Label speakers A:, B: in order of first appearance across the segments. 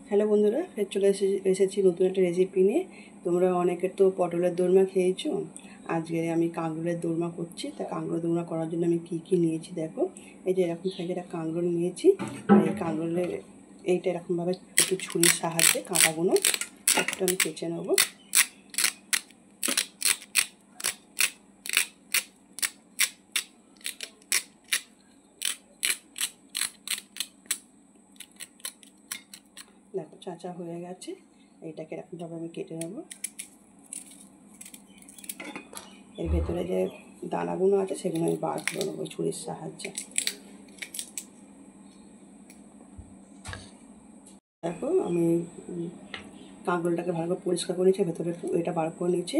A: Hello বন্ধুরা, ফের চলে এসেছি নতুন একটা রেসিপি নিয়ে। তোমরা অনেকের তো পটলের দোরমা খেয়েছো। আজকে আমি কাঁকরোলের দোরমা করছি। তা কাঁকরোল দোরমা করার জন্য আমি কী নিয়েছি দেখো। এই যে এরকম সাইজের একটা কাঁকরোল নিয়েছি। আর এই কাঁকরোলের এইটা এরকমভাবে একটু ছুরির সাহায্যে কাঁটাগুলো একটু আমি কেচে নেবো। দেখো চাঁচা হয়ে গেছে। এইটাকে এরকমভাবে আমি কেটে নেব। এর ভেতরে যে দানাগুলো আছে সেগুলো আমি বার করে নেবো ছুরির সাহায্যে। দেখো আমি কাঁকরোলটাকে ভালো করে পরিষ্কার করে নিয়েছি, ভেতরে এটা বার করে নিয়েছি।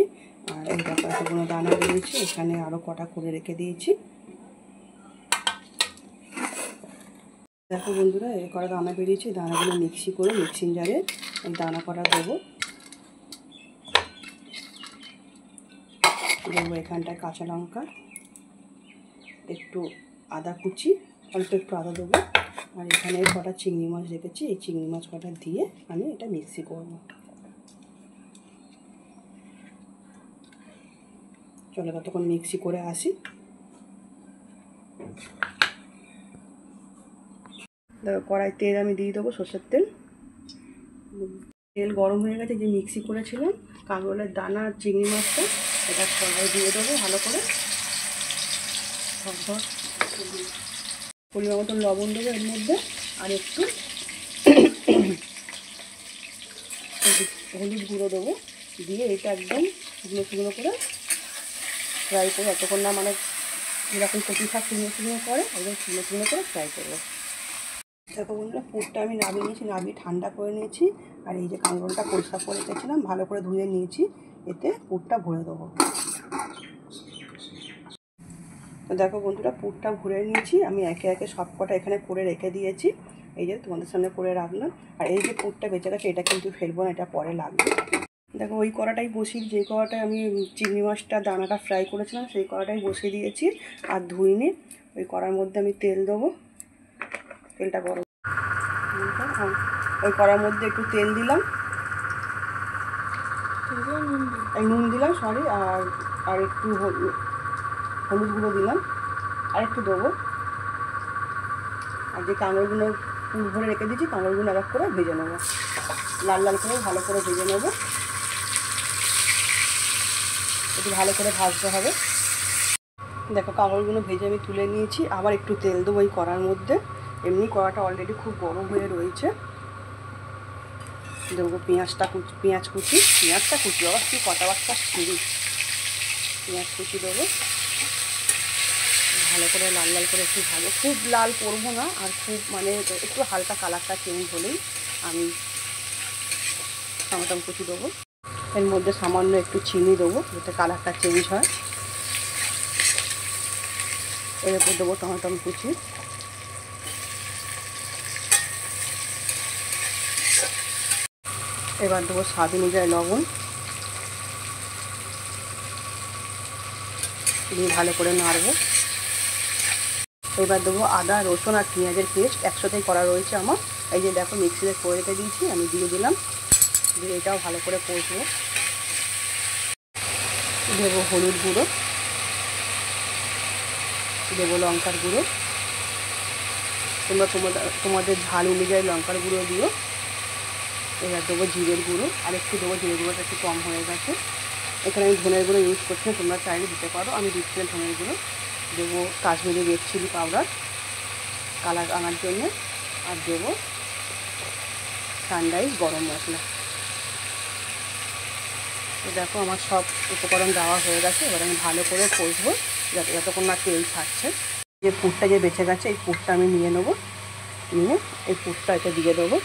A: আর এই দেখো এতগুলো দানা দিয়েছি, এখানে আরও কটা করে রেখে দিয়েছি। দেখো বন্ধুরা, এই কটা দানা বেরিয়েছি, দানাগুলো মিক্সিং জারে এই দানা কটা দেবো। এখানটায় কাঁচা লঙ্কা, একটু আদা কুচি, অল্প একটু আদা দেবো। আর এখানে কটা চিংড়ি মাছ রেখেছি, এই চিংড়ি মাছ কটা দিয়ে আমি এটা মিক্সি করবো। চলো ততক্ষণ মিক্সি করে আসি। দেখো কড়াই তেল আমি দিয়ে দেবো, সর্ষের তেল। তেল গরম হয়ে গেছে, যে মিক্সি করেছিলাম কাঁকরোলের দানা আর চিংড়ি মাছটা এটা কড়াই দিয়ে দেবো ভালো করে। পরিমাণ মতো লবণ দেবো এর মধ্যে, আর একটু হলুদ গুঁড়ো দেবো, দিয়ে এটা একদম শুকনো করে ফ্রাই করবো। যতক্ষণ না মানে যেরকম কচি শাক শুকনো করে একদম শুকনো করে ফ্রাই করবো। দেখো বন্ধুরা, পুরটা আমি নামিয়ে ঠান্ডা করে নিয়েছি। আর এই যে কাঁকরোলটা পরিষ্কার করে রেখেছিলাম, ভালো করে ধুয়ে নিয়েছি, এতে পুরটা ভরে দেবো। তো দেখো বন্ধুরা, পুরটা ভরে নিয়েছি আমি, একে একে সব কটা এখানে করে রেখে দিয়েছি। এই যে তোমাদের সামনে করে রাখলাম। আর এই যে পুরটা বেঁচে গেছে এটা কিন্তু ফেলবো না, এটা পরে লাগবে। দেখো ওই কড়াটাই বসিয়ে, যে কড়াটায় আমি চিংড়ি মাছটা দানাটা ফ্রাই করেছিলাম সেই কড়াটাই বসিয়ে দিয়েছি আর ধুইনি। ওই কড়ার মধ্যে আমি তেল দেবো। তেলটা গরম, ওই কড়ার মধ্যে একটু তেল দিলাম, নুন দিলাম সরি, আর একটু হলুদ গুঁড়ো দিলাম, আর একটু দেবো। আর যে কাঁকরোলগুলো পুর ভরে রেখে দিয়েছি কাঁকরোলগুলো এক করে ভেজে নেবো, লাল লাল করে ভালো করে ভেজে নেবো। একটু ভালো করে ভাজতে হবে। দেখো কাঁকরোলগুলো ভেজে আমি তুলে নিয়েছি, আবার একটু তেল দেবো এই কড়ার মধ্যে। এমনি কড়াটা অলরেডি খুব গরম হয়ে রয়েছে। দেবো পেঁয়াজটা কুচি, আবার কি কথাবার্তা শুরু। পেঁয়াজ কুচি দেবো, ভালো করে লাল লাল করে একটু ভালো, খুব লাল করবো না, আর খুব মানে একটু হালকা কালারটা চেঞ্জ হলেই আমি টমেটো কুচি দেবো। এর মধ্যে সামান্য একটু চিনি দেবো যাতে কালারটা চেঞ্জ হয়। এর উপর দেবো টমেটো কুচি। এবার দেবো স্বাদ অনুযায়ী লবণ, দিয়ে ভালো করে নাড়বো। এবার দেবো আদা রসুন আর পেঁয়াজের পেস্ট একসাথেই করা রয়েছে আমার। এই যে দেখো মিক্সিতে করে রেখে দিয়েছি, আমি দিয়ে দিলাম, দিয়ে এটাও ভালো করে কষবো। দেবো হলুদ গুঁড়ো, দেবো লঙ্কার গুঁড়ো, তোমরা তোমাদের ঝাল অনুযায়ী লঙ্কার গুঁড়ো দিও। এবার দেবো জিরের গুঁড়ো, আর একটু দেবো, জিরের গুঁড়োটা একটু কম হয়ে গেছে। এখানে আমি ধনের গুঁড়ো ইউজ করছি, তোমরা চাইলে দিতে পারো, আমি দিচ্ছি না ধনের গুঁড়ো। দেবো Kashmiri red chilli powder colour আনার জন্য, আর দেবো সানরাইজ গরম মশলা। তো দেখো আমার সব উপকরণ দেওয়া হয়ে গেছে। এবার আমি ভালো করে কষবো যতক্ষণ না তেল ছাড়ছে। যে পুরটা যে বেঁচে গেছে এই পুরটা আমি নিয়ে নেবো, নিয়ে এই পুরটা এটা দিয়ে দেবো।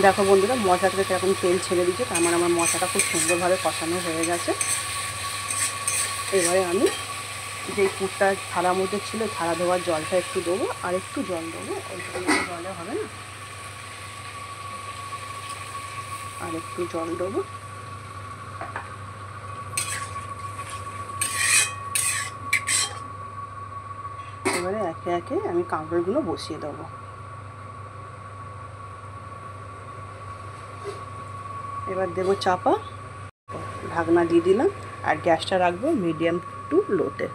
A: দেখো বন্ধুরা, মশলা থেকে সেরকম তেল ছেড়ে দিচ্ছে, তার মানে আমার মশলাটা খুব সুন্দরভাবে কষানো হয়ে গেছে। এবারে আমি যে পুরটা থালার মধ্যে ছিল থালা ধোয়ার জলটা একটু দেবো, আর একটু জল দেবো, ওইটুকু জলে হবে না, আর একটু জল দেবো। এবারে একে একে আমি কাঁকরোলগুলো বসিয়ে দেবো। এবার দেবো চাপা, ঢাকনা দিয়ে দিলাম, আর গ্যাসটা রাখবো মিডিয়াম টু লোতে।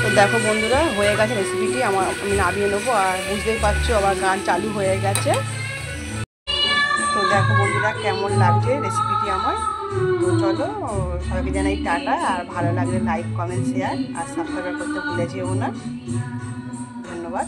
A: তো দেখো বন্ধুরা, হয়ে গেছে রেসিপিটি। আমি নামিয়ে নেবো, আর বুঝতেই পারছো আবার গান চালু হয়ে গেছে। তো দেখো বন্ধুরা কেমন লাগছে রেসিপিটি আমার। তো চলো সবাইকে জানাই টাটা, আর ভালো লাগলে লাইক কমেন্ট শেয়ার আর সাবস্ক্রাইব করতে ভুলে যেও না। ধন্যবাদ।